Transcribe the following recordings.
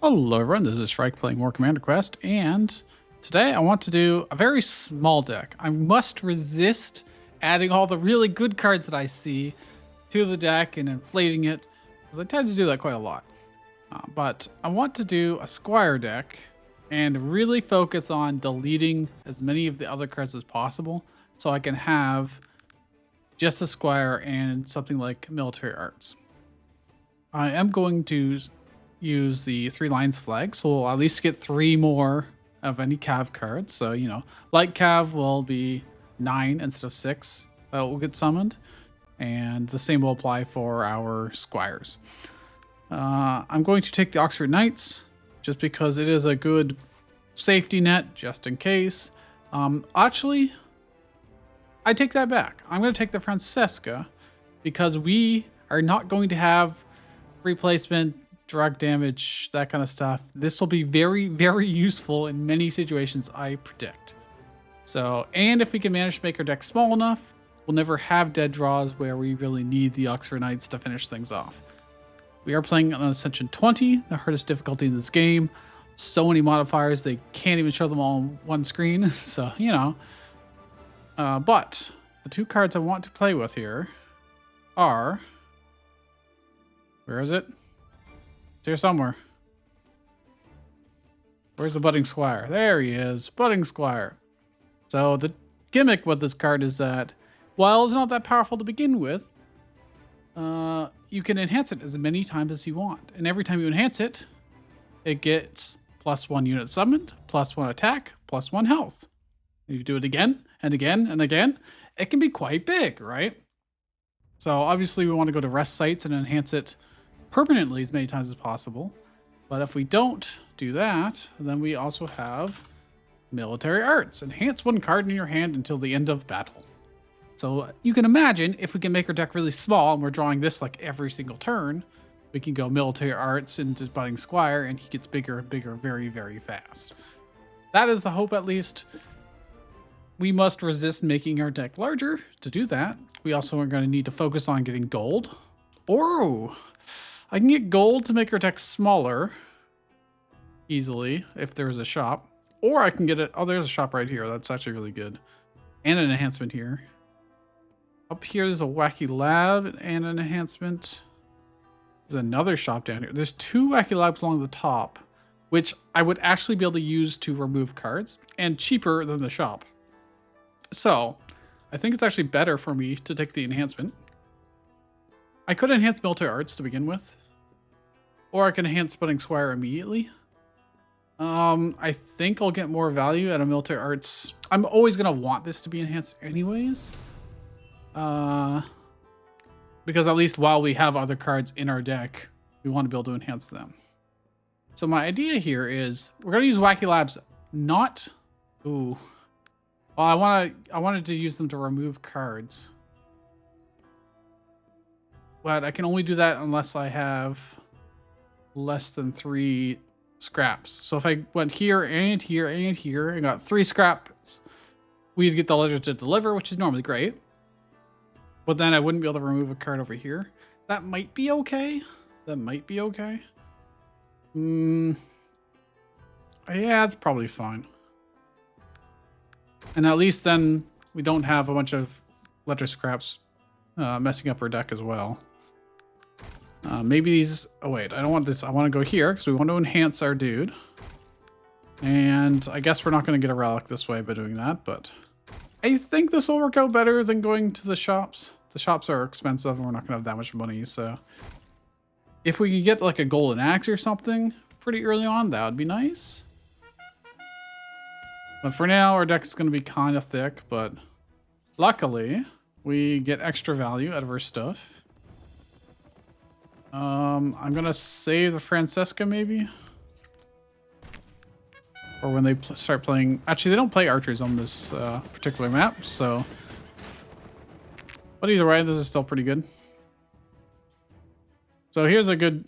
Hello everyone, this is Shrike playing more Commander Quest, and today I want to do a very small deck. I must resist adding all the really good cards that I see to the deck and inflating it, because I tend to do that quite a lot. But I want to do a Squire deck and really focus on deleting as many of the other cards as possible, so I can have just a Squire and something like Military Arts. I am going to use the 3 lines flag, so we'll at least get 3 more of any cav card. So, you know, light cav will be 9 instead of 6 that will get summoned, and the same will apply for our squires. I'm going to take the Oxford Knights just because it is a good safety net just in case. Actually, I take that back. I'm going to take the Francesca because we are not going to have replacement, drug damage, that kind of stuff. This will be very, very useful in many situations, I predict. So, and if we can manage to make our deck small enough, we'll never have dead draws where we really need the Oxford Knights to finish things off. We are playing on Ascension 20, the hardest difficulty in this game. So many modifiers, they can't even show them all on one screen. So, you know. But the 2 cards I want to play with here are... Where is it? It's here somewhere. Where's the Budding Squire? There he is, Budding Squire. So the gimmick with this card is that while it's not that powerful to begin with, you can enhance it as many times as you want. And every time you enhance it, it gets +1 unit summoned, +1 attack, +1 health. If you do it again and again and again, it can be quite big, right? So obviously we want to go to rest sites and enhance it permanently as many times as possible. But if we don't do that, then we also have Military Arts. Enhance 1 card in your hand until the end of battle. So you can imagine if we can make our deck really small and we're drawing this like every single turn, we can go Military Arts into Budding Squire and he gets bigger and bigger very, very fast. That is the hope, at least. We must resist making our deck larger. To do that, we also are going to need to focus on getting gold. Or I can get gold to make our deck smaller easily if there's a shop. Or I can get it. Oh, there's a shop right here. That's actually really good. And an enhancement here. Up here, there's a Wacky Lab and an enhancement. There's another shop down here. There's 2 Wacky Labs along the top, which I would actually be able to use to remove cards, and cheaper than the shop. So I think it's actually better for me to take the enhancement. I could enhance Military Arts to begin with, or I can enhance Budding Squire immediately. I think I'll get more value out of Military Arts. I'm always going to want this to be enhanced anyways. Because at least while we have other cards in our deck, we want to be able to enhance them. So my idea here is we're going to use Wacky Labs, not... Ooh. Well, I wanted to use them to remove cards. But I can only do that unless I have less than 3 scraps. So if I went here and here and here and got 3 scraps, we'd get the letter to deliver, which is normally great. But then I wouldn't be able to remove a card over here. That might be okay. That might be okay. Yeah, it's probably fine. And at least then we don't have a bunch of letter scraps messing up our deck as well. Maybe these... Oh, wait. I don't want this. I want to go here because we want to enhance our dude. And I guess we're not going to get a relic this way by doing that, but I think this will work out better than going to the shops. The shops are expensive and we're not going to have that much money, so if we could get like a golden axe or something pretty early on, that would be nice. But for now, our deck is going to be kind of thick, but luckily we get extra value out of our stuff. I'm going to save the Francesca maybe. Or when they start playing... Actually, they don't play archers on this particular map, so... But either way, this is still pretty good. So here's a good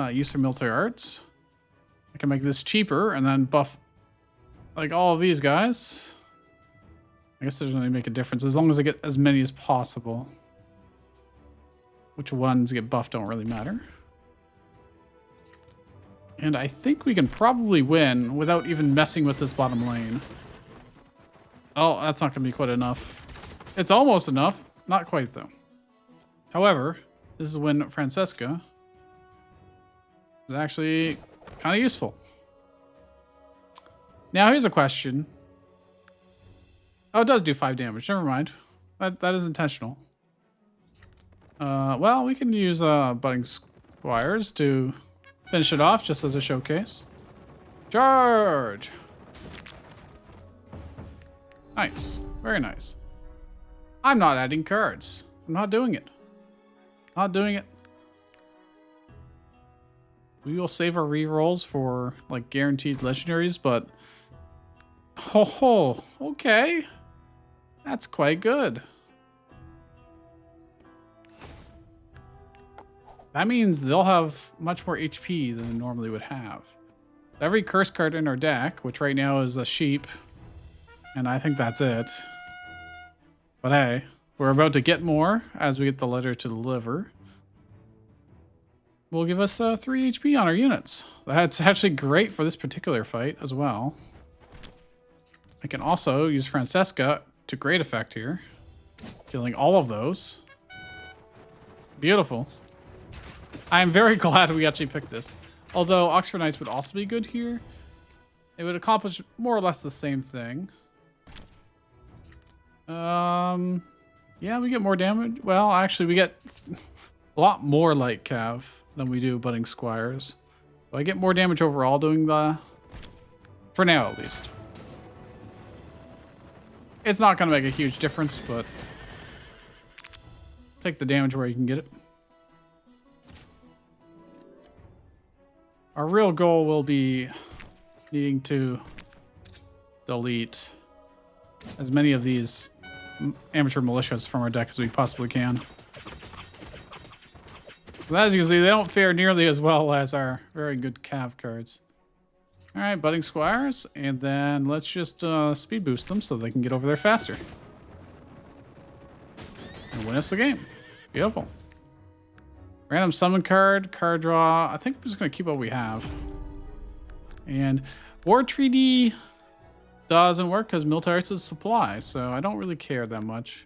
use of Military Arts. I can make this cheaper and then buff like all of these guys. I guess it doesn't really make a difference as long as I get as many as possible. Which ones get buffed don't really matter. And I think we can probably win without even messing with this bottom lane. Oh, that's not going to be quite enough. It's almost enough. Not quite, though. However, this is when Francesca is actually kind of useful. Now, here's a question. Oh, it does do 5 damage. Never mind. That is intentional. Well, we can use budding squires to finish it off just as a showcase. Charge! Nice. Very nice. I'm not adding cards. I'm not doing it. Not doing it. We will save our rerolls for like guaranteed legendaries, but oh, okay. That's quite good. That means they'll have much more HP than they normally would have. Every curse card in our deck, which right now is a sheep, and I think that's it. But hey, we're about to get more as we get the letter to deliver. Will give us 3 HP on our units. That's actually great for this particular fight as well. I can also use Francesca to great effect here, killing all of those. Beautiful. I am very glad we actually picked this. Although Oxford Knights would also be good here. It would accomplish more or less the same thing. Yeah, we get more damage. Well, actually, we get a lot more light cav than we do budding squires. So I get more damage overall doing the... For now, at least. It's not going to make a huge difference, but... Take the damage where you can get it. Our real goal will be needing to delete as many of these amateur militias from our deck as we possibly can. But as you can see, they don't fare nearly as well as our very good cav cards. All right, budding squires, and then let's just speed boost them so they can get over there faster. And win us the game. Beautiful. Random summon card, card draw. I think I'm just going to keep what we have. And War Treaty doesn't work because military arts is supply, so I don't really care that much.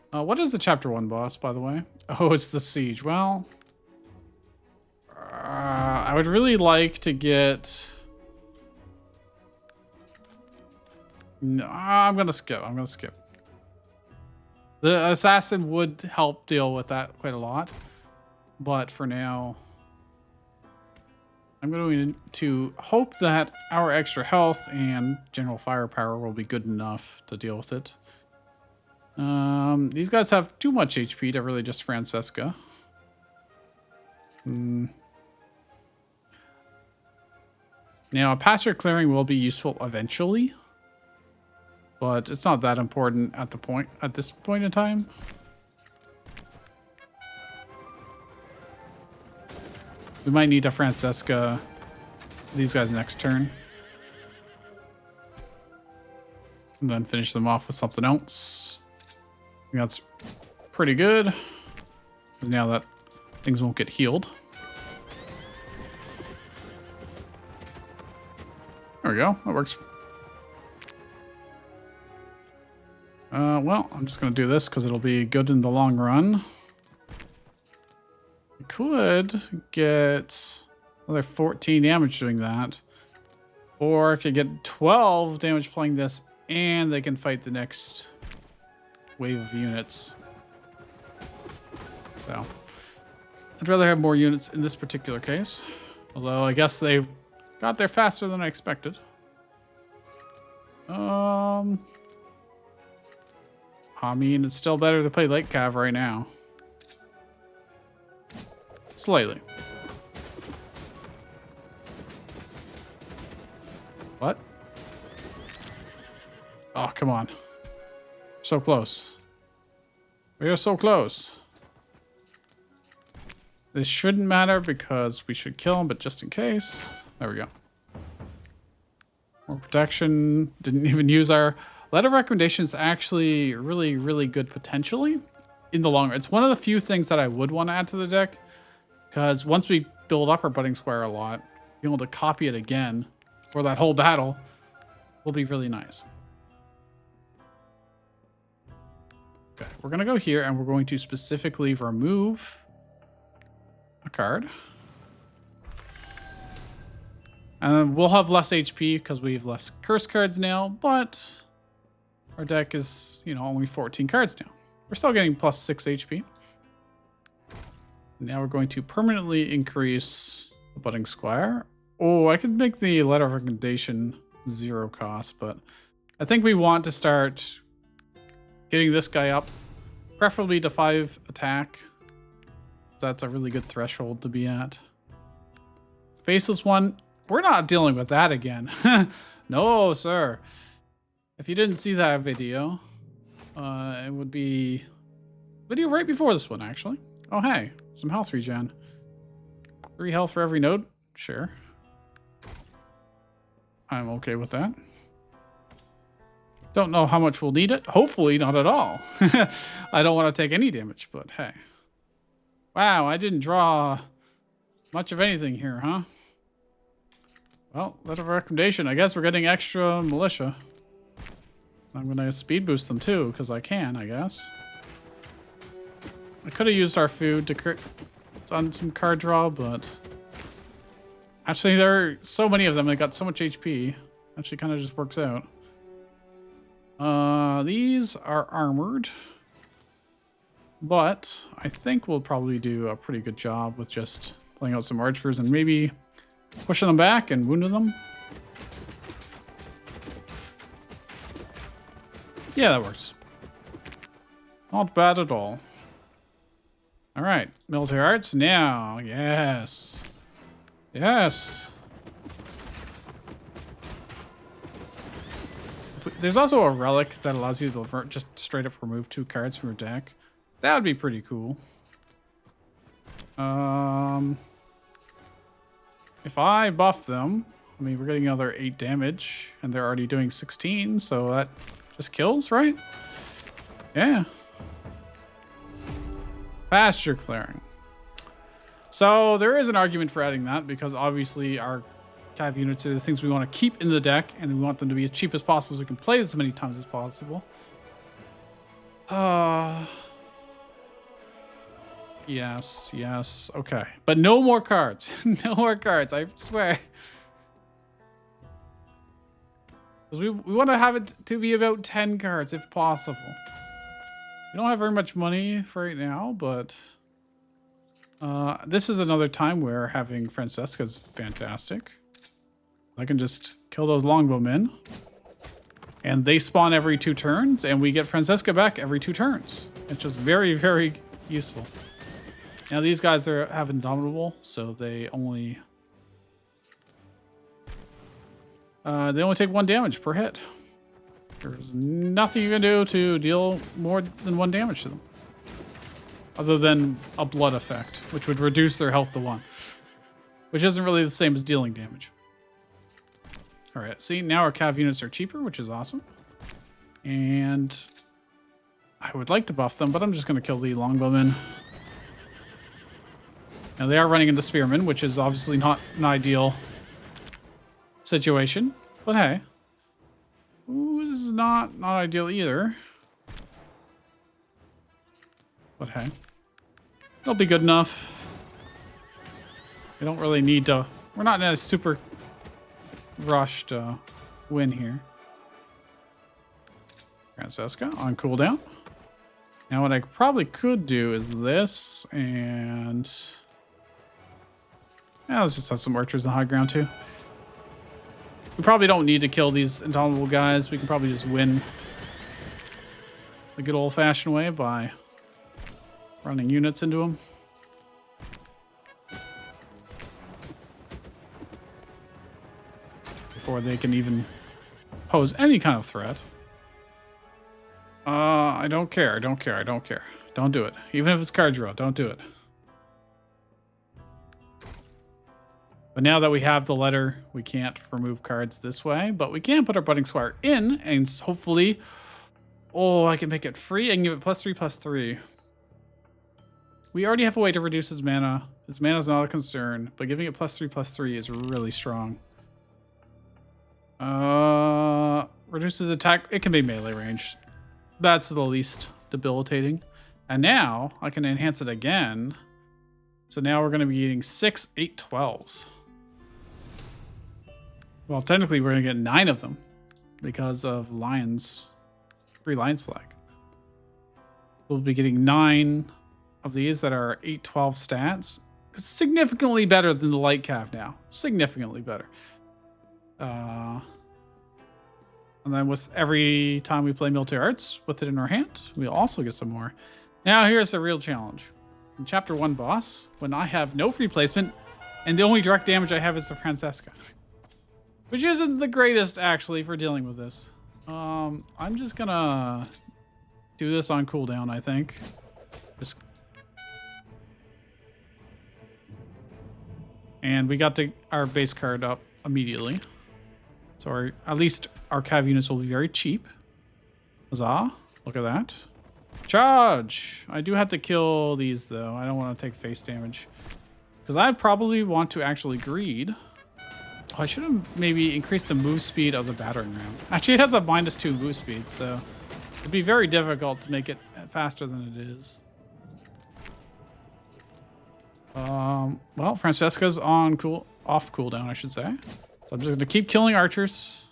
What is the chapter 1 boss, by the way? Oh, it's the siege. Well, I would really like to get... No, I'm going to skip. I'm going to skip. The assassin would help deal with that quite a lot. But for now, I'm going to hope that our extra health and general firepower will be good enough to deal with it. These guys have too much HP to really just Francesca. Now, a pasture clearing will be useful eventually. But it's not that important at this point in time. We might need a Francesca these guys next turn. And then finish them off with something else. I think that's pretty good. Because now that things won't get healed. There we go. That works. Well, I'm just going to do this because it'll be good in the long run. I could get another 14 damage doing that. Or I could get 12 damage playing this, and they can fight the next wave of units. So, I'd rather have more units in this particular case. Although, I guess they got there faster than I expected. I mean, it's still better to play late cav right now. Slightly. What? Oh, come on. So close. We are so close. This shouldn't matter because we should kill him, but just in case. There we go. More protection. Didn't even use our... Letter of recommendation is actually really, really good potentially in the long run. It's one of the few things that I would want to add to the deck because once we build up our budding squire a lot. Being able to copy it again for that whole battle will be really nice. Okay, we're going to go here and we're going to specifically remove a card. And we'll have less HP because we have less curse cards now, but our deck is, you know, only 14 cards now. We're still getting plus 6 HP. Now we're going to permanently increase the budding squire. Oh, I could make the letter of recommendation 0 cost, but I think we want to start getting this guy up, preferably to 5 attack. That's a really good threshold to be at. Faceless one, we're not dealing with that again. No, sir. If you didn't see that video, it would be video right before this one, actually. Oh, hey, some health regen. 3 health for every node? Sure. I'm okay with that. Don't know how much we'll need it. Hopefully not at all. I don't want to take any damage, but hey. Wow, I didn't draw much of anything here, huh? Well, letter of recommendation. I guess we're getting extra militia. I'm going to speed boost them too, because I can, I guess. I could have used our food to on some card draw, but actually there are so many of them. They got so much HP. Actually kind of just works out. These are armored, but I think we'll probably do a pretty good job with just playing out some archers and maybe pushing them back and wounding them. Yeah, that works. Not bad at all. All right, military arts now. Yes. Yes. There's also a relic that allows you to just straight up remove 2 cards from your deck. That would be pretty cool. If I buff them, I mean, we're getting another 8 damage, and they're already doing 16, so that just kills, right? Yeah. Pasture clearing. So there is an argument for adding that, because obviously our cav units are the things we want to keep in the deck, and we want them to be as cheap as possible so we can play this as many times as possible. Yes, yes, okay. But no more cards. No more cards, I swear. Because we want to have it to be about 10 cards if possible. We don't have very much money for right now, but this is another time where having Francesca is fantastic. I can just kill those longbowmen. And they spawn every 2 turns, and we get Francesca back every 2 turns. It's just very, very useful. Now these guys have Indomitable, so they only take 1 damage per hit. There's nothing you can do to deal more than 1 damage to them. Other than a blood effect, which would reduce their health to 1. Which isn't really the same as dealing damage. Alright, see, now our cav units are cheaper, which is awesome. And I would like to buff them, but I'm just going to kill the longbowmen. Now they are running into spearmen, which is obviously not an ideal situation. But hey. Ooh, this is not ideal either. But hey. It'll be good enough. We don't really need to... We're not in a super rushed win here. Francesca on cooldown. Now what I probably could do is this, and... Yeah, let's just have some archers on high ground too. We probably don't need to kill these indomitable guys. We can probably just win the good old-fashioned way by running units into them. Before they can even pose any kind of threat. I don't care. I don't care. I don't care. Don't do it. Even if it's card draw, don't do it. But now that we have the letter, we can't remove cards this way, but we can put our budding squire in, and hopefully, oh, I can make it free. I can give it +3/+3. We already have a way to reduce his mana. His mana is not a concern, but giving it +3/+3 is really strong. Reduces attack. It can be melee range. That's the least debilitating. And now I can enhance it again. So now we're going to be getting 6, 8, 12s. Well, technically we're going to get 9 of them because of lions, 3 lions flag. We'll be getting 9 of these that are 8, 12 stats. Significantly better than the light calf now. Significantly better. And then with every time we play military arts with it in our hand, we'll also get some more. Now here's the real challenge. In Chapter 1 boss, when I have no free placement, and the only direct damage I have is the Francesca. Which isn't the greatest, actually, for dealing with this. I'm just gonna do this on cooldown, I think. And we got our base card up immediately. So at least our cav units will be very cheap. Huzzah. Look at that. Charge! I do have to kill these, though. I don't want to take face damage. Because I probably want to actually greed. Oh, I should have maybe increased the move speed of the battering ram. Actually, it has a -2 move speed, so it'd be very difficult to make it faster than it is. Well, Francesca's on off cooldown, I should say. So I'm just going to keep killing archers.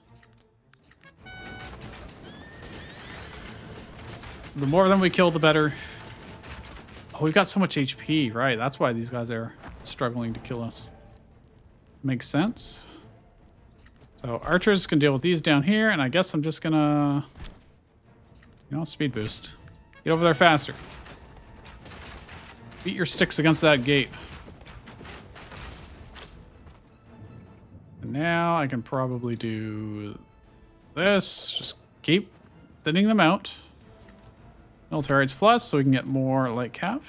The more of them we kill, the better. Oh, we've got so much HP, right? That's why these guys are struggling to kill us. Makes sense. So archers can deal with these down here, and I guess I'm just gonna, speed boost. Get over there faster. Beat your sticks against that gate. And now I can probably do this. Just keep thinning them out. Military Arts Plus, so we can get more light cav.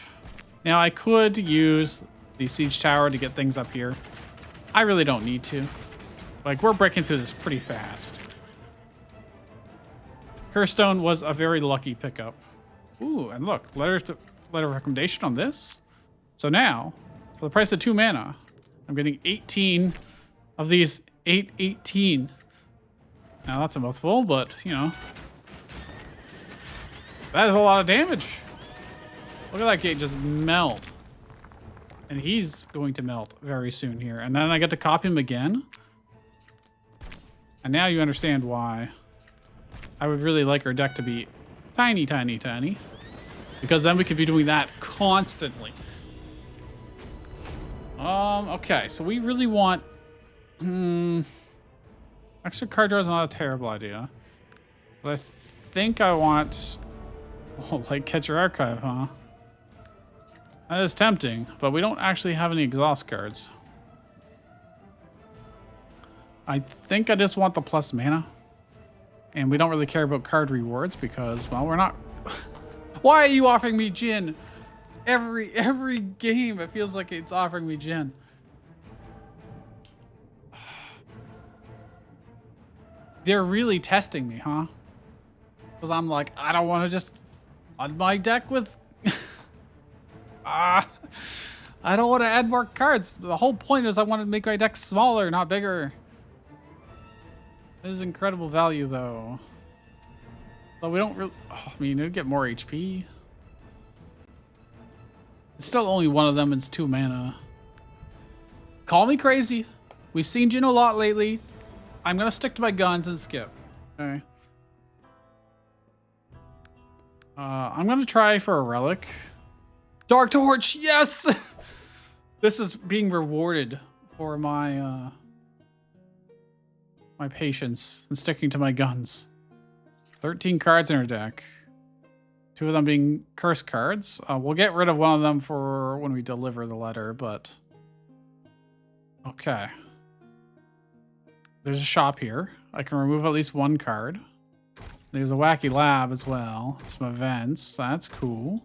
Now I could use the siege tower to get things up here. I really don't need to. Like, we're breaking through this pretty fast. Curstone was a very lucky pickup. Ooh, and look, letter of recommendation on this. So now, for the price of 2 mana, I'm getting 18 of these 8/18. Now that's a mouthful, but that is a lot of damage. Look at that gate just melt. And he's going to melt very soon here. And then I get to copy him again. And now you understand why I would really like our deck to be tiny, tiny, tiny. Because then we could be doing that constantly. Okay, so we really want... extra card draw is not a terrible idea. But I think I want... Oh, like Catcher Archive, huh? That is tempting, but we don't actually have any exhaust cards. I think I just want the plus mana. And we don't really care about card rewards because, well, we're not... Why are you offering me Jin? Every game, it feels like it's offering me Jin. They're really testing me, huh? Because I'm like, I don't want to just flood my deck with... I don't want to add more cards. The whole point is I want to make my deck smaller, not bigger. It is incredible value, though. But we don't really... Oh, I mean, it'd get more HP. It's still only one of them. It's 2 mana. Call me crazy. We've seen Jin a lot lately. I'm going to stick to my guns and skip. Okay. I'm going to try for a relic. Dark Torch, yes! This is being rewarded for my my patience and sticking to my guns. 13 cards in our deck. 2 of them being curse cards. We'll get rid of one of them for when we deliver the letter, but... Okay. There's a shop here. I can remove at least 1 card. There's a wacky lab as well. Some events. That's cool.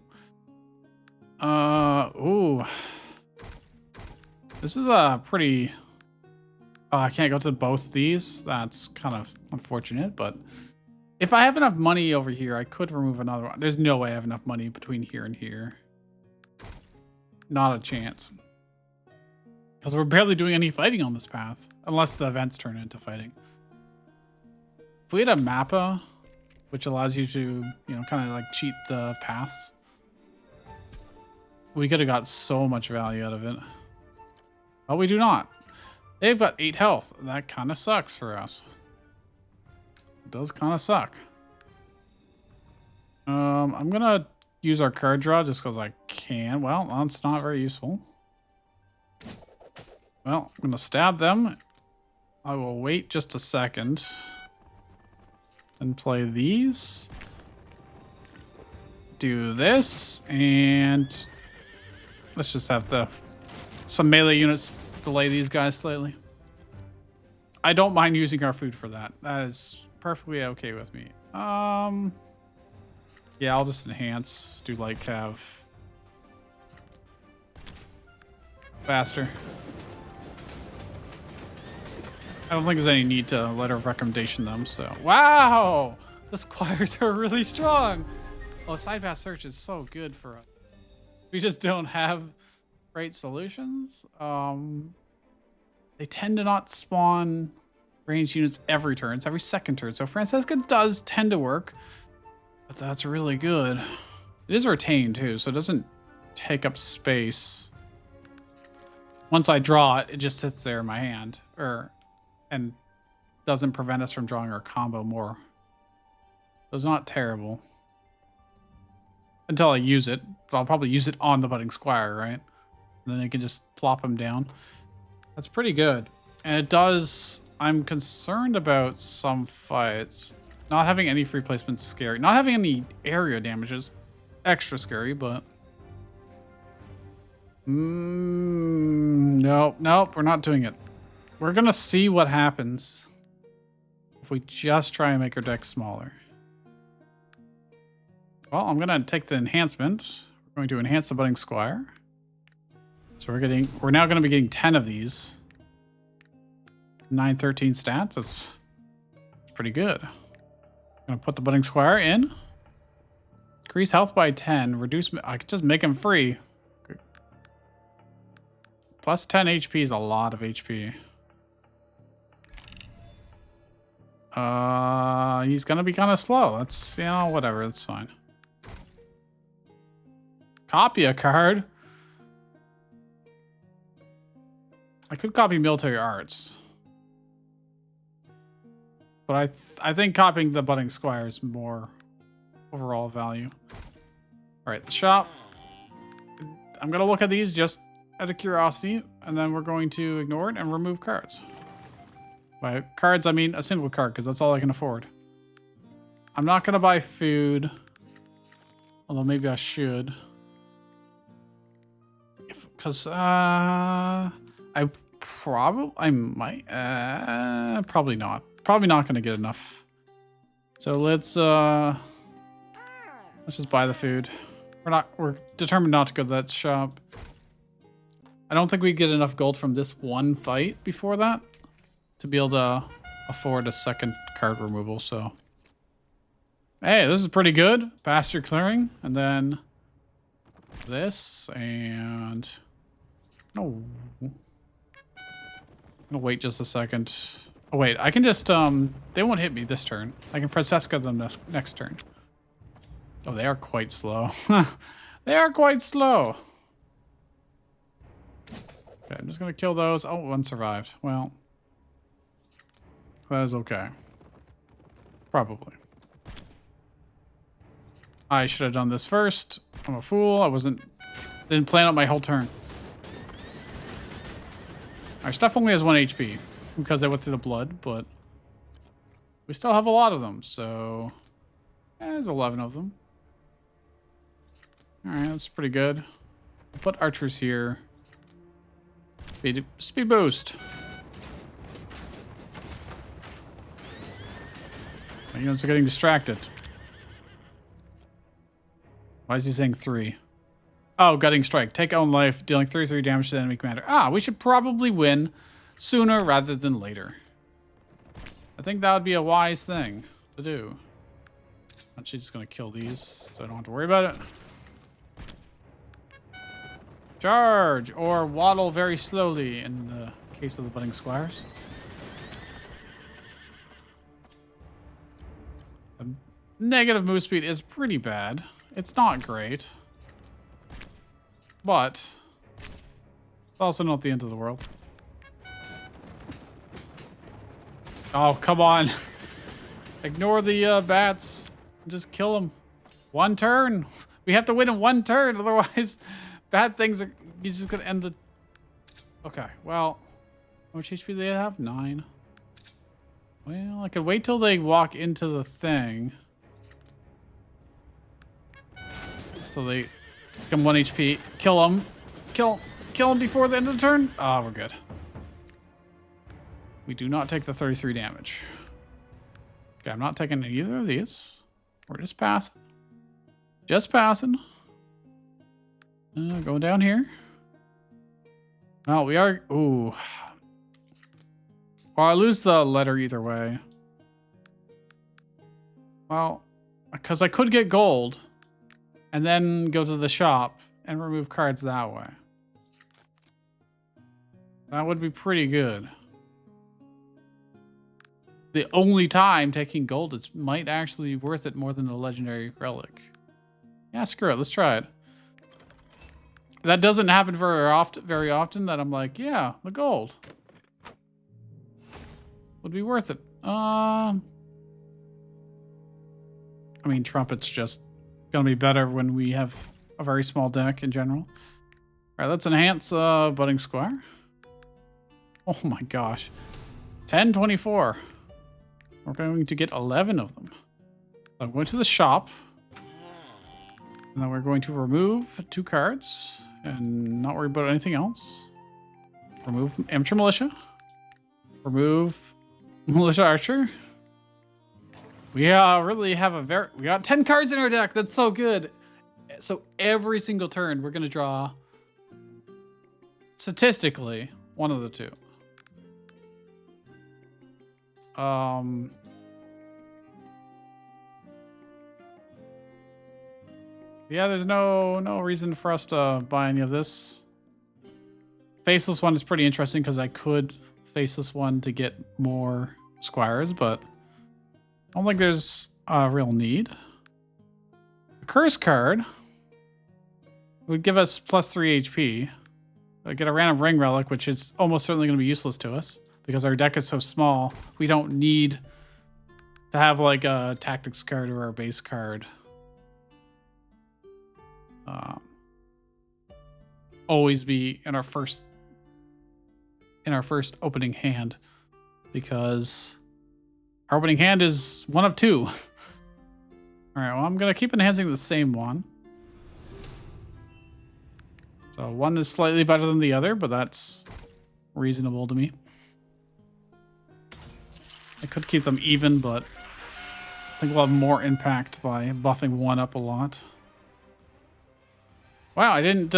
Ooh. This is a pretty... I can't go to both these. That's kind of unfortunate, but... If I have enough money over here, I could remove another one. There's no way I have enough money between here and here. Not a chance. Because we're barely doing any fighting on this path. Unless the events turn into fighting. If we had a mappa, which allows you to, you know, kind of like cheat the paths, we could have got so much value out of it. But we do not. They've got 8 health. That kind of sucks for us. It does kind of suck. I'm going to use our card draw just because I can. Well, that's not very useful. Well, I'm going to stab them. I will wait just a second. And play these. Do this. And let's just have some melee units delay these guys slightly. I don't mind using our food for that. That is perfectly okay with me. Yeah, I'll just enhance. Do like have faster. I don't think there's any need to letter of recommendation them, so. Wow! The squires are really strong! Oh, side path search is so good for us. We just don't have great solutions. They tend to not spawn ranged units every turn. It's every second turn. So Francesca does tend to work, but that's really good. It is retained too, so it doesn't take up space. Once I draw it, it just sits there in my hand, and doesn't prevent us from drawing our combo more. So it's not terrible. Until I use it. But I'll probably use it on the budding squire, right? And then I can just plop him down. That's pretty good. And it does... I'm concerned about some fights. Not having any free placement is scary. Not having any area damage is extra scary, but... Nope, we're not doing it. We're going to see what happens if we just try and make our deck smaller. Well, I'm going to take the enhancement. We're going to enhance the budding squire. So we're now going to be getting 10 of these. 913 stats. That's pretty good. I'm going to put the budding squire in. Increase health by 10. Reduce... I could just make him free. Plus 10 HP is a lot of HP. He's gonna be kind of slow. That's, you know, whatever. That's fine. Copy a card. I could copy military arts. But I think copying the budding squire is more overall value. All right, the shop. I'm gonna look at these just out of curiosity, and then we're going to ignore it and remove cards. By cards, I mean a single card, because that's all I can afford. I'm not going to buy food. Although maybe I should. Because, I might. Probably not. Probably not going to get enough. So let's just buy the food. We're determined not to go to that shop. I don't think we get enough gold from this one fight before that to be able to afford a second card removal, so. Hey, this is pretty good. Pasture clearing, and then this, and... No. I'm gonna wait just a second. Oh, wait, I can just, they won't hit me this turn. I can Francesca them next turn. Oh, they are quite slow. They are quite slow. Okay, I'm just gonna kill those. Oh, one survived. Well, that is okay. Probably. I should have done this first. I'm a fool. Didn't plan out my whole turn. Our stuff only has 1 HP because they went through the blood, but we still have a lot of them, so there's 11 of them. All right, that's pretty good. I'll put archers here. Speed boost. My units are getting distracted. Why is he saying 3? Oh, gutting strike. Take own life, dealing 3/3 damage to the enemy commander. Ah, we should probably win sooner rather than later. I think that would be a wise thing to do. I'm actually just going to kill these so I don't have to worry about it. Charge! Or waddle very slowly in the case of the budding squires. The negative move speed is pretty bad. It's not great. But it's also not the end of the world. Oh, come on. Ignore the bats. Just kill them. One turn. We have to win in one turn. Otherwise, bad things are... He's just going to end the... Okay, well... How much HP do they have? 9. Well, I could wait till they walk into the thing. So they become 1 HP. Kill them. Kill them before the end of the turn. Oh, we're good. We do not take the 33 damage. Okay, I'm not taking either of these. We're just passing. Just passing. Going down here. Oh, we are... Ooh. Well, I lose the letter either way. Well, because I could get gold and then go to the shop and remove cards that way. That would be pretty good. The only time taking gold is might actually be worth it more than the legendary relic. Yeah, screw it. Let's try it. That doesn't happen very often that I'm like, yeah, the gold would be worth it. I mean, Trumpet's just gonna be better when we have a very small deck in general. All right, let's enhance Budding Squire. Oh my gosh. 1024. We're going to get 11 of them. So I'm going to the shop. And then we're going to remove 2 cards and not worry about anything else. Remove Amateur Militia. Remove Militia Archer. We really have we got 10 cards in our deck. That's so good. So every single turn, we're going to draw, statistically, one of the 2. Yeah, there's no reason for us to buy any of this. Faceless one is pretty interesting because I could faceless one to get more squires, but I don't think there's a real need. A curse card would give us +3 HP. I get a random ring relic, which is almost certainly going to be useless to us because our deck is so small. We don't need to have like a tactics card or a base card. Always be in our first opening hand, because our opening hand is one of 2. All right, well, I'm gonna keep enhancing the same one. So one is slightly better than the other, but that's reasonable to me. I could keep them even, but I think we'll have more impact by buffing one up a lot. Wow, I didn't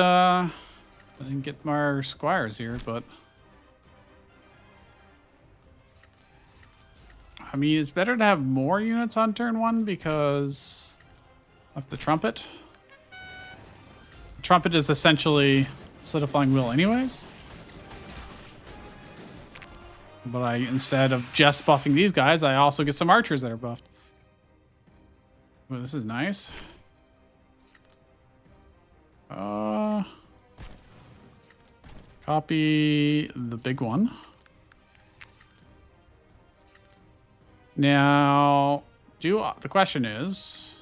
get my squires here, but I mean, it's better to have more units on turn 1 because of the trumpet. The trumpet is essentially solidifying will anyways. But instead of just buffing these guys, I also get some archers that are buffed. Well, this is nice. Copy the big one. Now, the question is,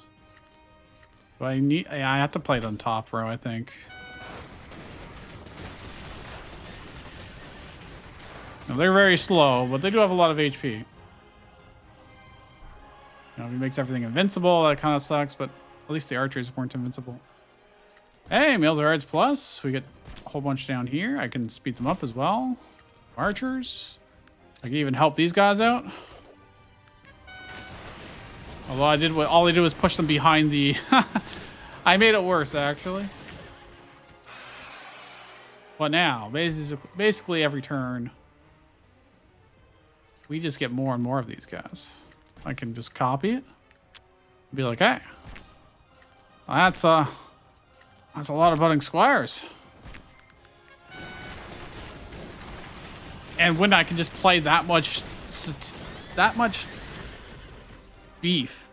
do I need? I have to play it on top row, I think. Now, they're very slow, but they do have a lot of HP. You know, he makes everything invincible. That kind of sucks, but at least the archers weren't invincible. Hey, Mildards Plus. We get a whole bunch down here. I can speed them up as well. Archers. I can even help these guys out. Although all I did was push them behind the... I made it worse, actually. But now, basically every turn, we just get more and more of these guys. I can just copy it. Be like, hey, that's a lot of budding squires. And when I can just play that much beef,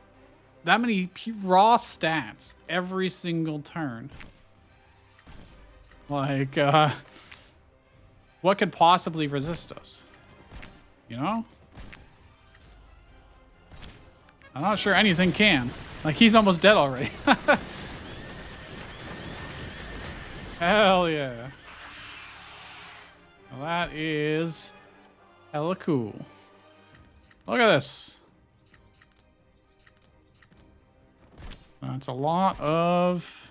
that many raw stats every single turn. Like, what could possibly resist us? You know? I'm not sure anything can. Like, he's almost dead already. Hell yeah. Well, that is hella cool. Look at this. That's a lot of...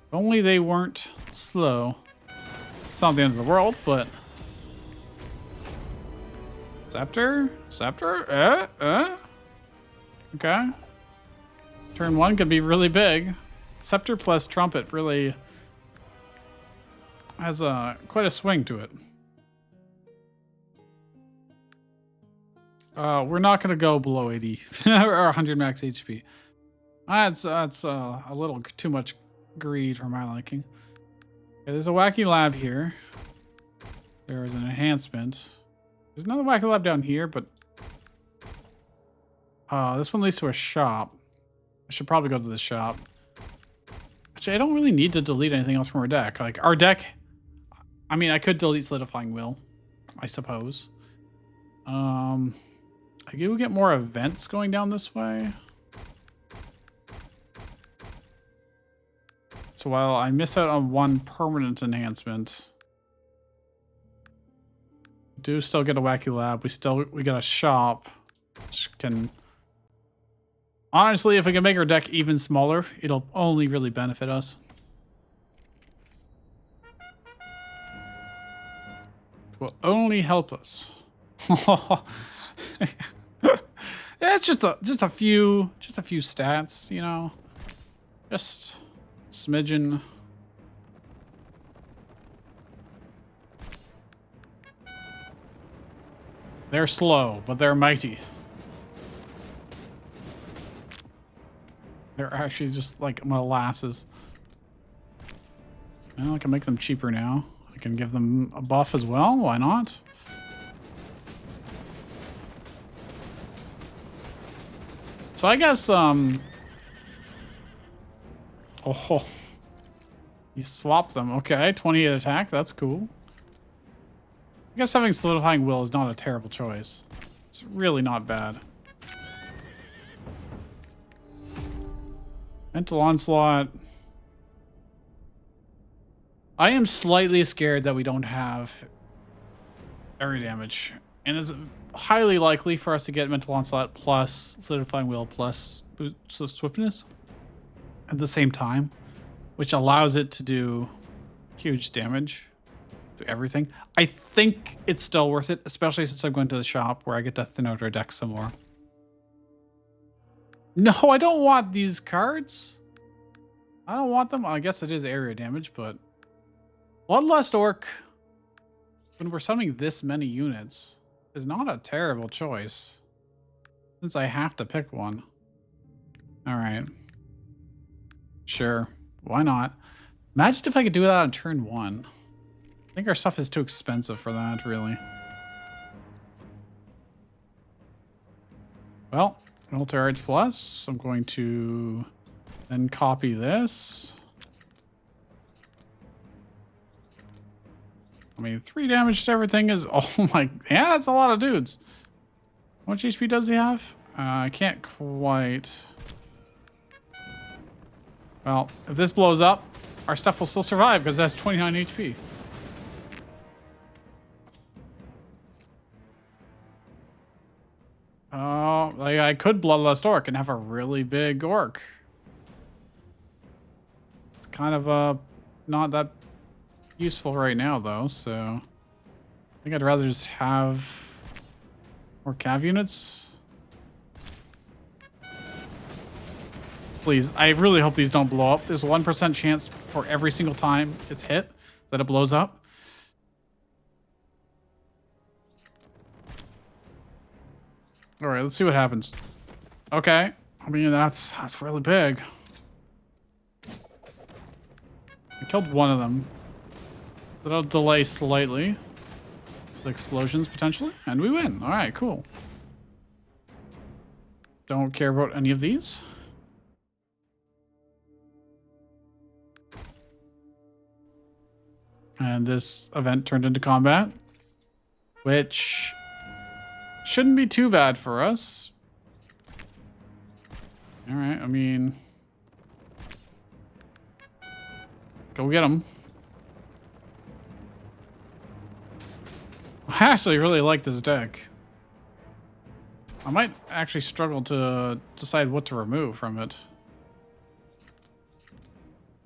If only they weren't slow. It's not the end of the world, but... Scepter? Scepter? Okay. Turn 1 could be really big. Scepter plus trumpet really has quite a swing to it. We're not going to go below 80 or 100 max HP. That's a little too much greed for my liking. Okay, there's a wacky lab here. There is an enhancement. There's another wacky lab down here, but this one leads to a shop. I should probably go to the shop. Actually, I don't really need to delete anything else from our deck. Like, our deck... I mean, I could delete Solidifying Will, I suppose. I do get more events going down this way. So while I miss out on one permanent enhancement, we do still get a wacky lab. We get a shop, which can... Honestly, if we can make our deck even smaller, it'll only really benefit us. It will only help us. Yeah, it's just a few stats, you know. Just a smidgen. They're slow, but they're mighty. They're actually just like molasses. Well, I can make them cheaper now. I can give them a buff as well. Why not? So I guess, oh, he swapped them. Okay, 28 attack. That's cool. I guess having Solidifying Will is not a terrible choice. It's really not bad. Mental Onslaught. I am slightly scared that we don't have area damage. And it's highly likely for us to get Mental Onslaught plus Solidifying Will plus Boots of Swiftness at the same time, which allows it to do huge damage to everything. I think it's still worth it, especially since I'm going to the shop where I get to thin out our deck some more. No, I don't want these cards. I don't want them. I guess it is area damage, but Bloodlust Orc, when we're summoning this many units, is not a terrible choice, since I have to pick one. All right. Sure. Why not? Imagine if I could do that on turn 1. I think our stuff is too expensive for that, really. Well, Military Arts Plus. I'm going to then copy this. I mean, 3 damage to everything is... Oh my... Yeah, that's a lot of dudes. How much HP does he have? I can't quite... Well, if this blows up, our stuff will still survive because that's 29 HP. Oh, like I could Bloodlust Orc and have a really big orc. It's kind of not that useful right now though, so I think I'd rather just have more cav units. Please, I really hope these don't blow up. There's a 1% chance for every single time it's hit that it blows up. All right, let's see what happens. Okay, I mean that's really big. I killed one of them. That'll delay slightly. with explosions potentially, and we win. All right, cool. Don't care about any of these. And this event turned into combat, which shouldn't be too bad for us. All right, I mean, go get them. I actually really like this deck. I might actually struggle to decide what to remove from it.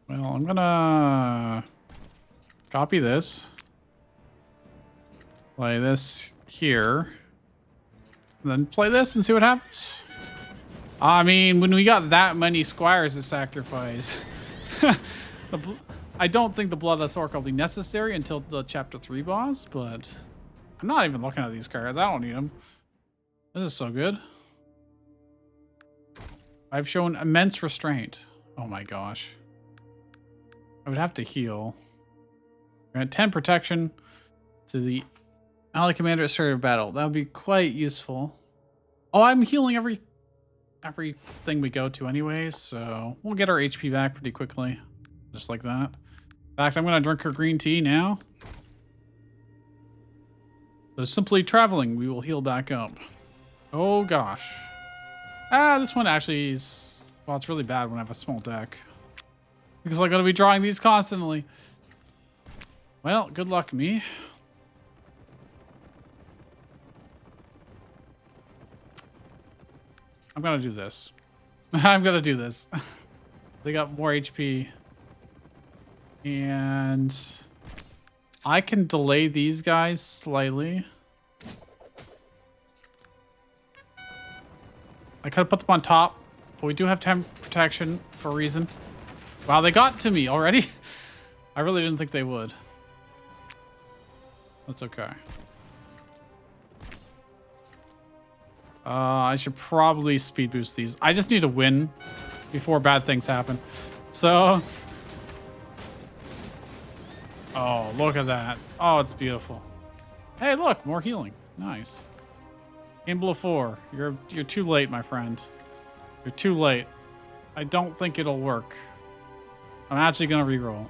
Well, I'm gonna copy this. Play this here. And then play this and see what happens. I mean, when we got that many squires to sacrifice, I don't think the Bloodless Orc will be necessary until the Chapter 3 boss, but I'm not even looking at these cards. I don't need them. This is so good. I've shown immense restraint. Oh my gosh. I would have to heal. Grant 10 protection to the ally commander at start of battle. That would be quite useful. Oh, I'm healing everything we go to anyways, so we'll get our HP back pretty quickly. Just like that. In fact, I'm going to drink her green tea now. So simply traveling, we will heal back up. Oh gosh. This one actually is... Well, it's really bad when I have a small deck. Because I'm going to be drawing these constantly. Well, good luck, me. I'm going to do this. I'm going to do this. They got more HP. And I can delay these guys slightly. I could have put them on top, but we do have 10 protection for a reason. Wow, they got to me already. I really didn't think they would. That's okay. I should probably speed boost these. I just need to win before bad things happen. So... Oh, look at that. Oh, it's beautiful. Hey, look, more healing. Nice. Game below 4. You're too late, my friend. You're too late. I don't think it'll work. I'm actually gonna reroll.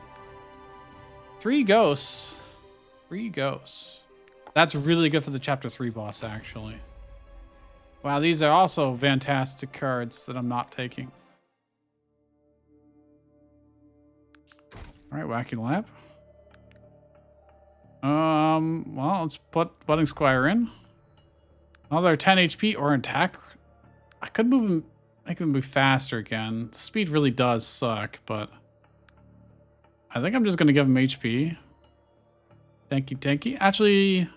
3 ghosts. 3 ghosts. That's really good for the Chapter 3 boss, actually. Wow, these are also fantastic cards that I'm not taking. All right, Wacky Lab. Well, let's put Budding Squire in. Another 10 HP or attack. I could move him, make them move faster again. The speed really does suck, but I think I'm just gonna give him HP. Tanky. Actually,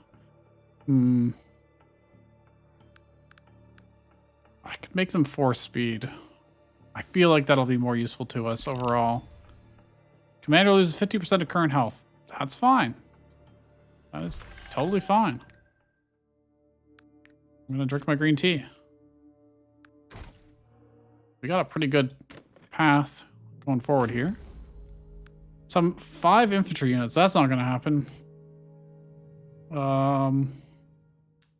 I could make them 4 speed. I feel like that'll be more useful to us overall. Commander loses 50% of current health. That's fine. That is totally fine. I'm gonna drink my green tea. We got a pretty good path going forward here. Some 5 infantry units. That's not gonna happen.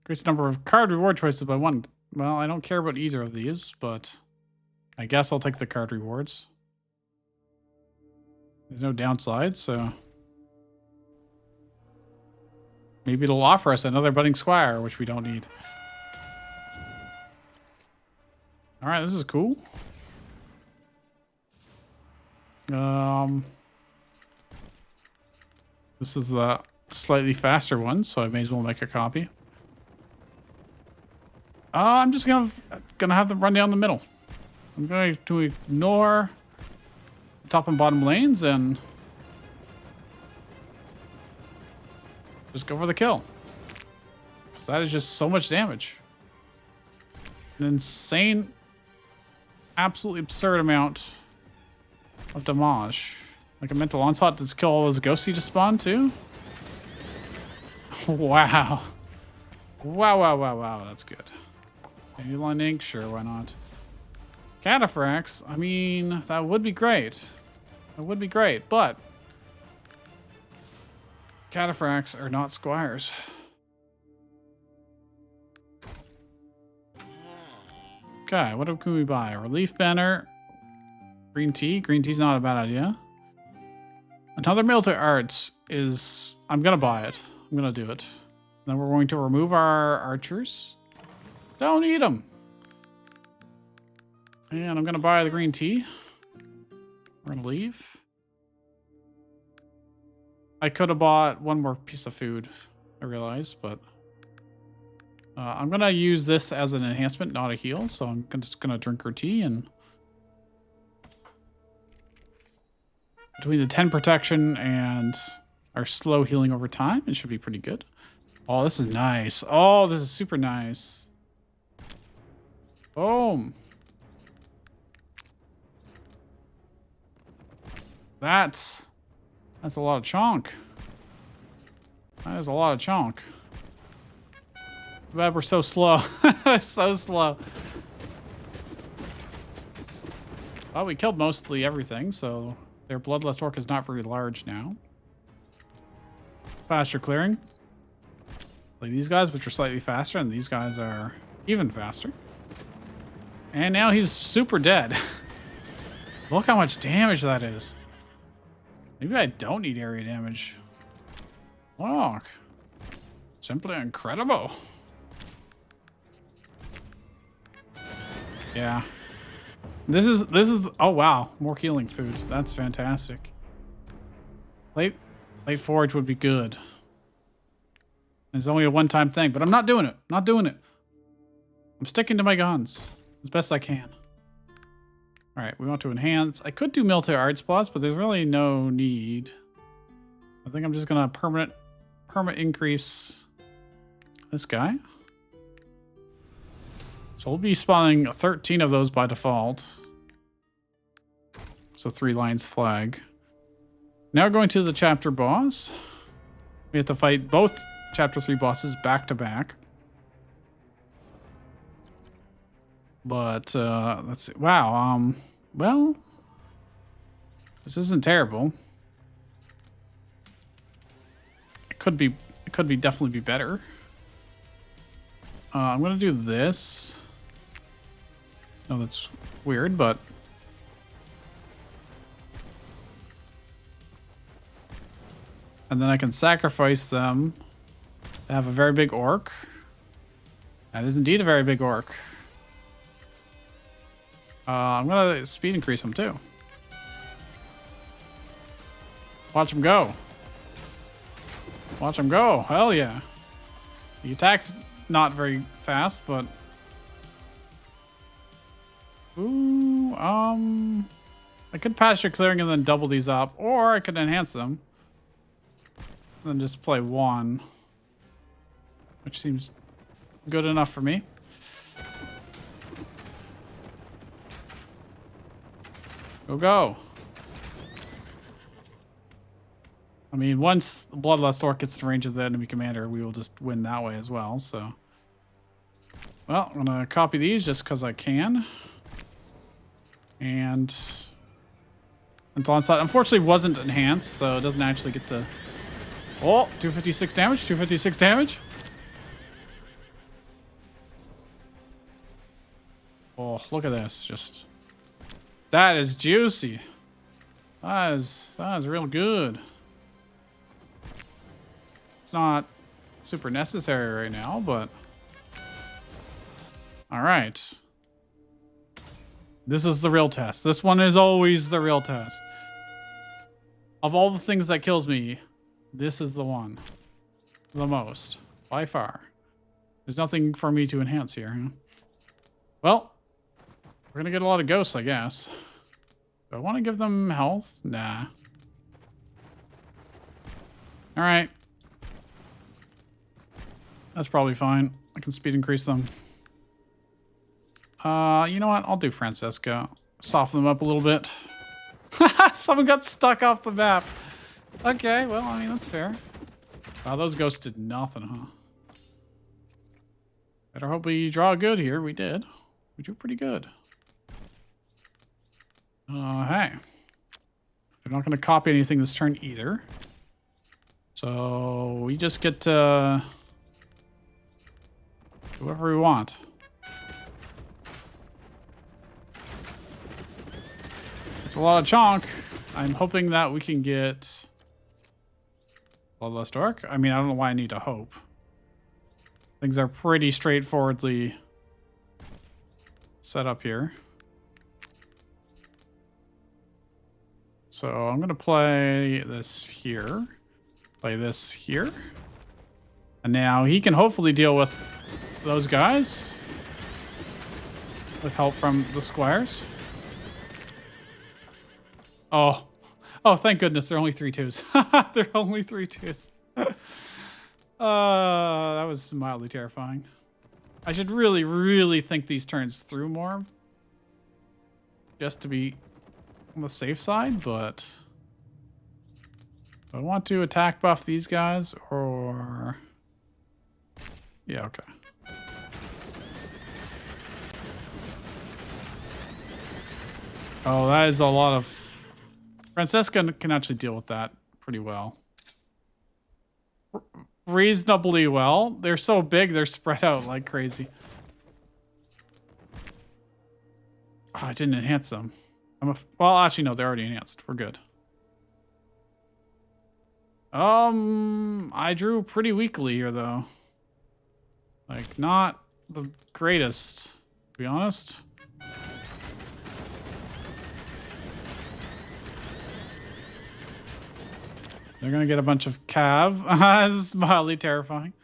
Increase the number of card reward choices by 1. Well, I don't care about either of these, but I guess I'll take the card rewards. There's no downside, so maybe it'll offer us another Budding Squire, which we don't need. All right, this is cool. This is the slightly faster one, so I may as well make a copy. I'm just gonna have them run down the middle. I'm going to ignore the top and bottom lanes and just go for the kill. Because that is just so much damage. An insane, absolutely absurd amount of damage. Like a mental onslaught. Does kill all those ghosts he just spawned too? Wow. Wow. That's good. Line ink, sure, why not? Cataphracts, I mean, that would be great. That would be great, but Cataphracts are not squires. Okay, what can we buy? Relief banner. Green tea. Green tea's not a bad idea. Another military arts is... I'm going to buy it. I'm going to do it. Then we're going to remove our archers. Don't need them. And I'm going to buy the green tea. We're going to leave. I could have bought one more piece of food, I realize, but... I'm going to use this as an enhancement, not a heal. So I'm just going to drink her tea and... Between the 10 protection and our slow healing over time, it should be pretty good. Oh, this is nice. Oh, this is super nice. Boom. That's a lot of chonk. That is a lot of chonk. Too bad we're so slow. So slow. Well, we killed mostly everything, so their bloodlust orc is not very large now. Faster clearing. Like these guys, which are slightly faster, and these guys are even faster. And now he's super dead. Look how much damage that is. Maybe I don't need area damage. Look. Simply incredible. Yeah. This is oh wow, more healing food. That's fantastic. Late forage would be good. It's only a one-time thing, but I'm not doing it. Not doing it. I'm sticking to my guns as best I can. All right, we want to enhance. I could do military art spots, but there's really no need. I think I'm just gonna permanent increase this guy. So we'll be spawning 13 of those by default. So 3 lines flag. Now going to the chapter boss. We have to fight both chapter 3 bosses back to back. But let's see. Wow. Well, this isn't terrible. It could definitely be better. I'm gonna do this. No, that's weird, but and then I can sacrifice them to have a very big orc. That is indeed a very big orc. I'm gonna speed increase them too. Watch him go. Watch him go. Hell yeah. The attack's not very fast, but ooh, I could pasture clearing and then double these up, or I could enhance them and then just play 1, which seems good enough for me. Go. I mean, once the Bloodlust Orc gets to range of the enemy commander, we will just win that way as well, so. Well, I'm going to copy these just because I can. And until onslaught, unfortunately, wasn't enhanced, so it doesn't actually get to... Oh, 256 damage, 256 damage. Oh, look at this, just... That is juicy. That is real good. It's not super necessary right now, but all right. This is the real test. This one is always the real test. Of all the things that kills me, this is the one. The most, by far. There's nothing for me to enhance here. Huh? Well, we're gonna get a lot of ghosts, I guess. Do I want to give them health? Nah. All right. That's probably fine. I can speed increase them. You know what? I'll do Francesca. Soften them up a little bit. Someone got stuck off the map. Okay, well, I mean, that's fair. Wow, those ghosts did nothing, huh? Better hope we draw good here. We did. We drew pretty good. Hey. They're not going to copy anything this turn either. So we just get to do whatever we want. It's a lot of chonk. I'm hoping that we can get Bloodlust Orc. I mean, I don't know why I need to hope. Things are pretty straightforwardly set up here. So I'm going to play this here. Play this here. And now he can hopefully deal with those guys. With help from the squires. Oh. Oh, thank goodness. They're only 3/2s. They're only 3/2s. That was mildly terrifying. I should really, really think these turns through more. Just to be on the safe side, but... do I want to attack buff these guys, or... yeah, okay. Oh, that is a lot of... Francesca can actually deal with that pretty well. Reasonably well. They're so big, they're spread out like crazy. Oh, I didn't enhance them. Well, actually, no, they're already enhanced. We're good. I drew pretty weakly here, though. Like, not the greatest, to be honest. They're gonna get a bunch of cav. This is mildly terrifying.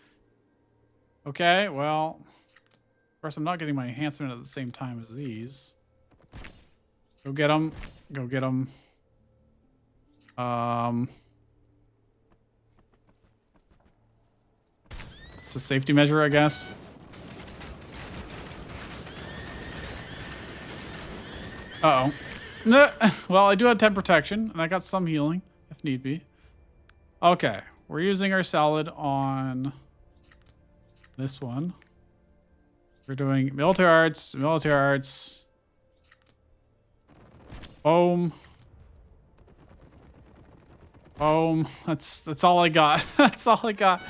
Okay, well, of course I'm not getting my enhancement at the same time as these. Go get them. Go get them. It's a safety measure, I guess. Uh-oh. Well, I do have 10 protection, and I got some healing, if need be. Okay, we're using our salad on this one. We're doing military arts, military arts. Boom. Boom. That's all I got. That's all I got.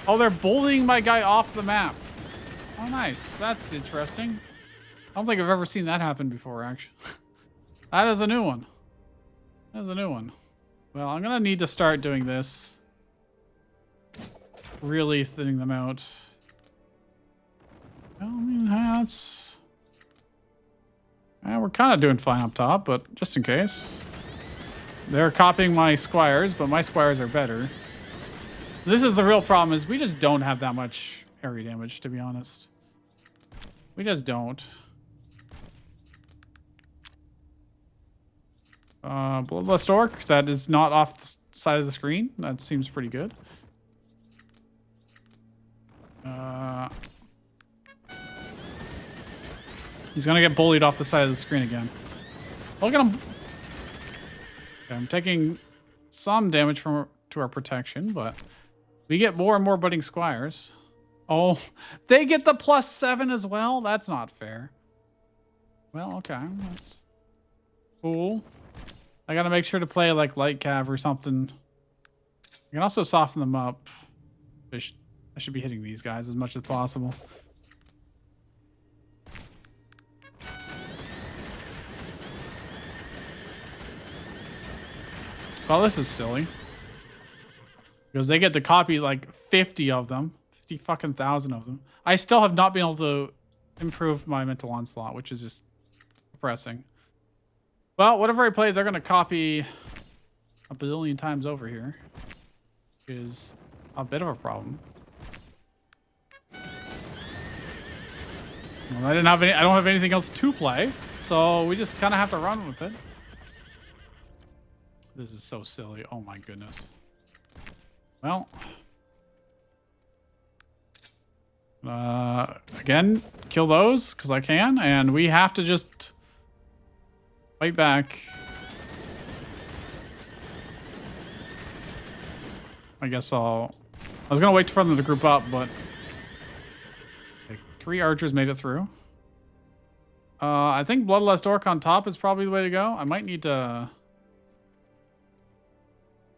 Oh, they're bullying my guy off the map. Oh, nice. That's interesting. I don't think I've ever seen that happen before, actually. That is a new one. That is a new one. Well, I'm going to need to start doing this. Really thinning them out. I mean, that's... we're kind of doing fine up top, but just in case. They're copying my squires, but my squires are better. This is the real problem, is we just don't have that much area damage, to be honest. We just don't. Bloodlust Orc, that is not off the side of the screen. That seems pretty good. He's gonna get bullied off the side of the screen again. Look at him. Okay, I'm taking some damage to our protection, but we get more and more budding squires. Oh, they get the +7 as well? That's not fair. Well, okay. That's cool. I gotta make sure to play like light cav or something. I can also soften them up. I should be hitting these guys as much as possible. Well, this is silly. Because they get to copy like 50 of them. 50 fucking thousand of them. I still have not been able to improve my mental onslaught, which is just depressing. Well, whatever I play, they're going to copy a bazillion times over here. Which is a bit of a problem. Well, I don't have anything else to play, so we just kind of have to run with it. This is so silly. Oh my goodness. Well, again, kill those because I can, and we have to just fight back. I guess I was gonna wait for them to group up, but like, 3 archers made it through. I think Bloodlust Orc on top is probably the way to go. I might need to.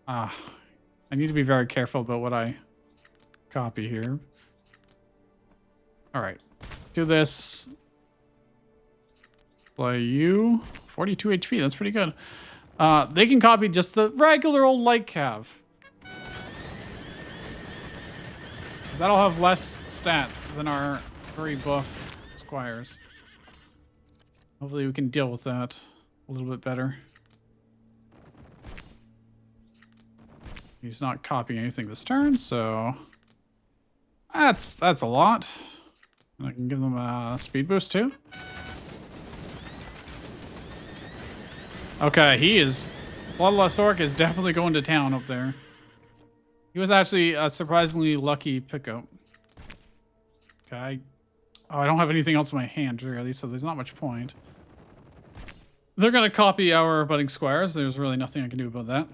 I need to be very careful about what I copy here. All right, do this. Play you. 42 HP. That's pretty good. They can copy just the regular old light cav. Because that'll have less stats than our very buff squires. Hopefully we can deal with that a little bit better. He's not copying anything this turn, so that's a lot. And I can give them a speed boost too. Okay, he is... Bloodlust Orc is definitely going to town up there. He was actually a surprisingly lucky pickup. Okay. Oh, I don't have anything else in my hand, really, so there's not much point. They're going to copy our budding squires. There's really nothing I can do about that.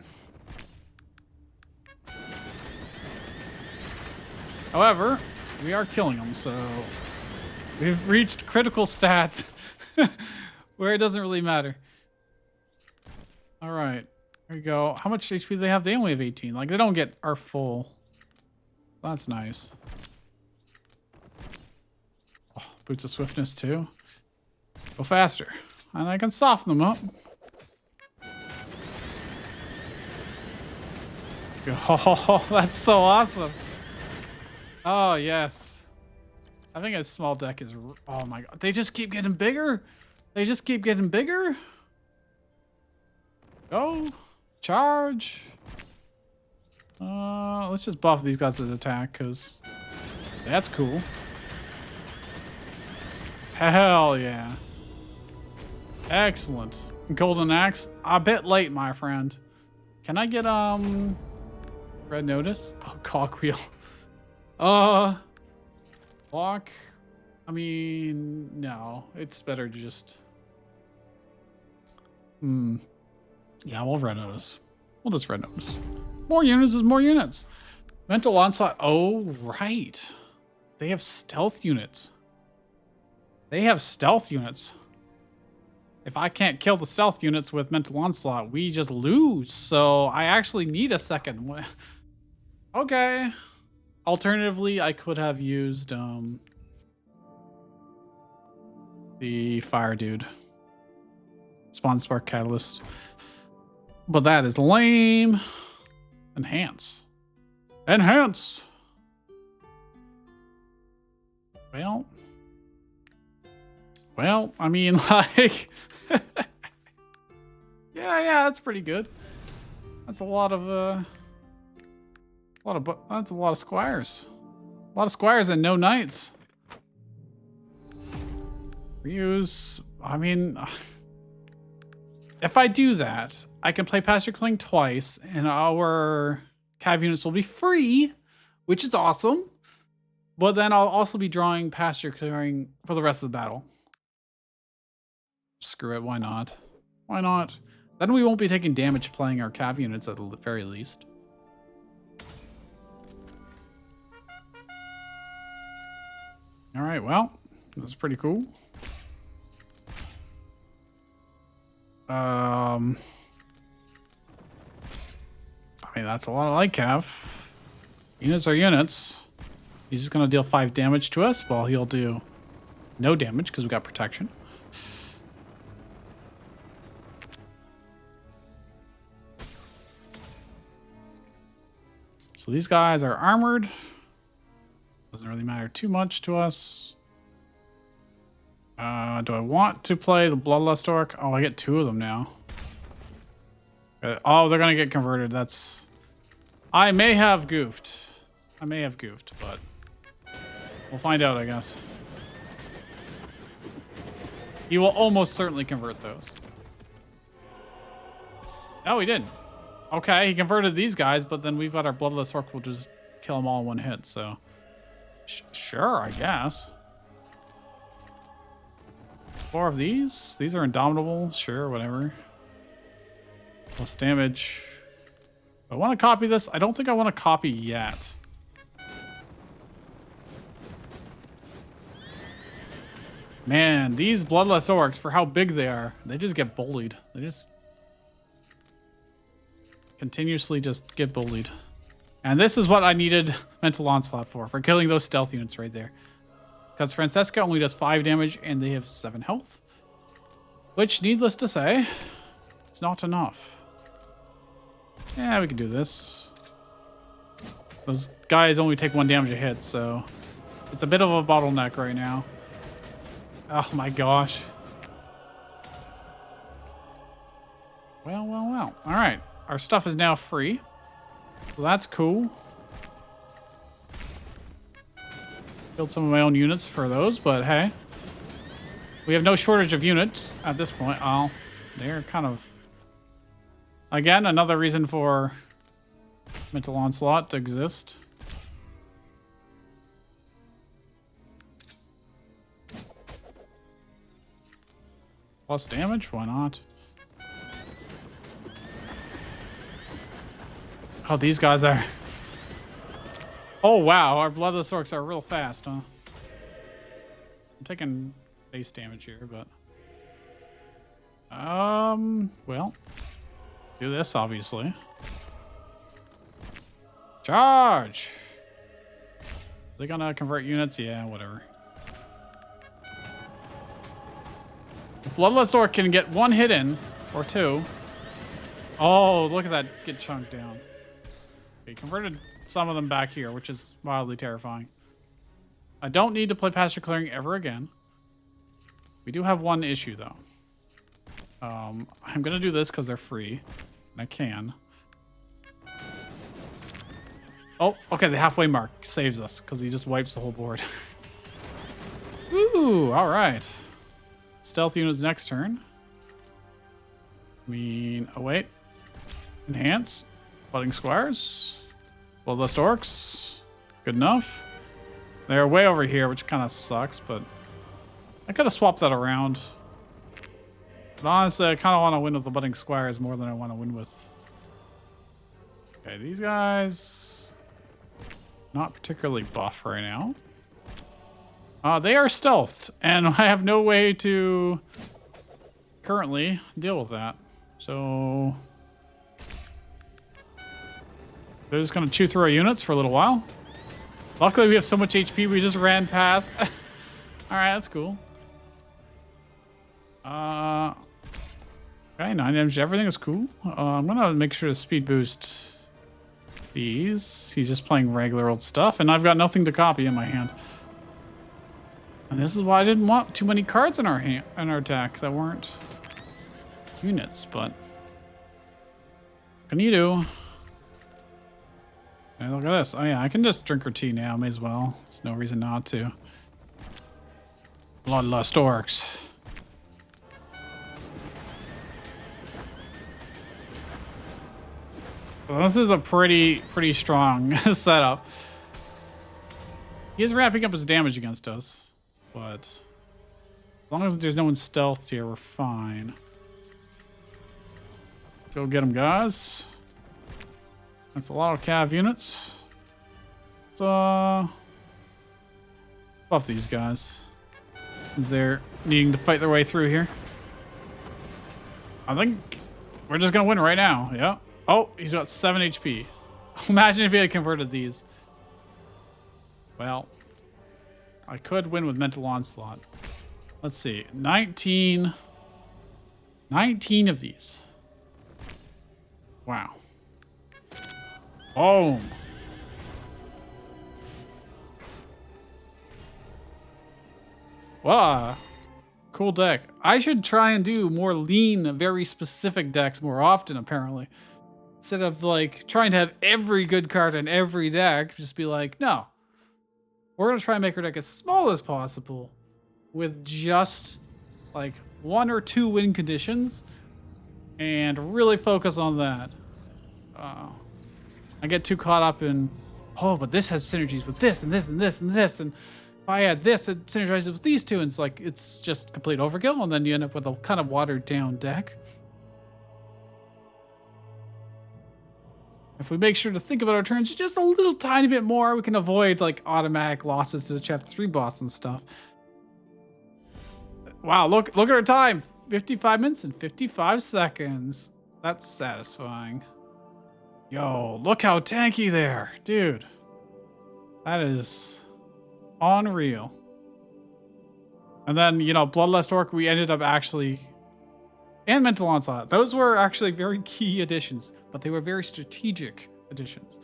However, we are killing them, so we've reached critical stats where it doesn't really matter. All right, there you go. How much HP do they have? They only have 18. Like, they don't get our full. That's nice. Oh, boots of swiftness too. Go faster. And I can soften them up. Oh, that's so awesome. Oh, yes. I think a small deck is... Oh, my God. They just keep getting bigger. They just keep getting bigger. Go. Charge. Let's just buff these guys' attack, because that's cool. Hell yeah. Excellent. Golden Axe. A bit late, my friend. Can I get, red notice? Oh, cogwheel. Block. I mean, no. It's better to just... Yeah, we'll red notice. We'll just red notice. More units is more units. Mental onslaught. Oh, right. They have stealth units. They have stealth units. If I can't kill the stealth units with mental onslaught, we just lose. So I actually need a second one. Okay. Alternatively, I could have used the fire dude. Spawn spark catalyst. But that is lame. Enhance. Enhance. Well, I mean, like, yeah, that's pretty good. That's a lot of, that's a lot of squires. A lot of squires and no knights. Reuse, I mean, if I do that, I can play Pasture Clearing twice, and our cav units will be free, which is awesome. But then I'll also be drawing Pasture Clearing for the rest of the battle. Screw it, why not? Why not? Then we won't be taking damage playing our cav units at the very least. All right, well, that's pretty cool. I mean, that's a lot of light cav. Units are units. He's just going to deal 5 damage to us while he'll do no damage because we got protection. So these guys are armored. Doesn't really matter too much to us. Do I want to play the Bloodlust Orc? Oh, I get 2 of them now. Oh, they're going to get converted. That's... I may have goofed. But we'll find out, I guess. He will almost certainly convert those. No, he didn't. Okay, he converted these guys, but then we've got our Bloodless Orc. We'll just kill them all in one hit, so... Sure, I guess. 4 of these? These are indomitable. Sure, whatever. Plus damage. I want to copy this. I don't think I want to copy yet. Man, these Bloodless Orcs, for how big they are, they just get bullied. They just... continuously just get bullied. And this is what I needed Mental Onslaught for killing those stealth units right there. Because Francesca only does 5 damage and they have 7 health. Which, needless to say, it's not enough. Yeah, we can do this. Those guys only take 1 damage a hit, so it's a bit of a bottleneck right now. Oh my gosh. Well, well, well. All right. Our stuff is now free. So that's cool. Build some of my own units for those, but hey. We have no shortage of units at this point. Oh, they're kind of... Again, another reason for Mental Onslaught to exist. Plus damage? Why not? Oh, these guys are... Oh, wow. Our Bloodless Orcs are real fast, huh? I'm taking base damage here, but... Well... Do this, obviously. Charge! Are they gonna convert units? Yeah, whatever. If Bloodless Orc can get 1 hit in, or 2... Oh, look at that get chunked down. Okay, converted some of them back here, which is wildly terrifying. I don't need to play Pasture Clearing ever again. We do have one issue, though. I'm going to do this because they're free. And I can. Oh, okay, the halfway mark saves us because he just wipes the whole board. Ooh, all right. Stealth units next turn. Oh, wait. Enhance. Budding Squires. Bloodlust Orcs. Good enough. They're way over here, which kind of sucks, but I could have swapped that around. But honestly, I kind of want to win with the Budding Squires more than I want to win with... Okay, these guys... Not particularly buff right now. They are stealthed, and I have no way to currently deal with that. So... They're just going to chew through our units for a little while. Luckily, we have so much HP, we just ran past. Alright, that's cool. Okay, 9 damage, everything is cool. I'm going to make sure to speed boost these. He's just playing regular old stuff, and I've got nothing to copy in my hand. And this is why I didn't want too many cards in our hand, in our deck that weren't units, but... What can you do? Hey, look at this. Oh yeah, I can just drink her tea now. May as well. There's no reason not to. Bloodlust Orcs. Well, this is a pretty strong setup. He is wrapping up his damage against us, but as long as there's no one stealthed here, we're fine. Go get him, guys. That's a lot of cav units. Let's buff these guys. They're needing to fight their way through here. I think we're just gonna win right now. Yeah. Oh, he's got 7 HP. Imagine if he had converted these. Well, I could win with Mental Onslaught. Let's see. 19 of these. Wow. Boom. What a cool deck. I should try and do more lean, very specific decks more often, apparently. Instead of like trying to have every good card in every deck, just be like, no. We're going to try and make our deck as small as possible with just like 1 or 2 win conditions and really focus on that. I get too caught up in, oh, but this has synergies with this and this and this and this, and if I add this, it synergizes with these two, and it's like it's just complete overkill, and then you end up with a kind of watered down deck. If we make sure to think about our turns just a little tiny bit more, we can avoid like automatic losses to the chapter 3 boss and stuff. Wow, look at our time. 55 minutes and 55 seconds. That's satisfying. Yo, look how tanky there, dude. That is unreal. And then, you know, Bloodlust Orc, we ended up actually and Mental Onslaught. Those were actually very key additions, but they were very strategic additions.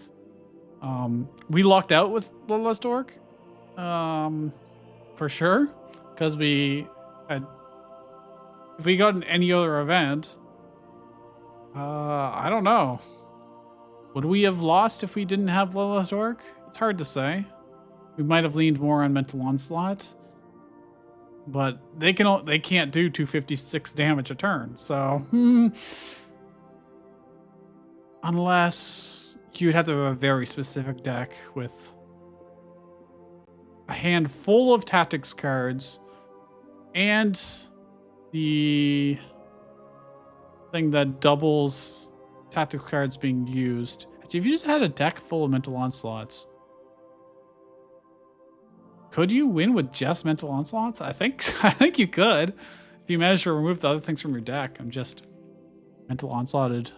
We lucked out with Bloodlust Orc, for sure, because we had. If we got in any other event, I don't know. Would we have lost if we didn't have Bloodlust Orc? It's hard to say. We might have leaned more on Mental Onslaught, but they can't do 256 damage a turn. So, unless you'd have to have a very specific deck with a handful of tactics cards and the thing that doubles tactics cards being used. Actually, if you just had a deck full of Mental Onslaughts, could you win with just Mental Onslaughts? I think you could. If you manage to remove the other things from your deck, I'm just Mental Onslaughted.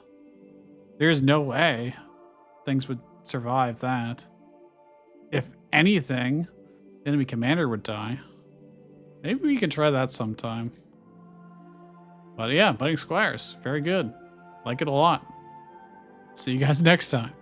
There's no way things would survive that. If anything, the enemy commander would die. Maybe we can try that sometime. But yeah, Budding Squires, very good. Like it a lot. See you guys next time.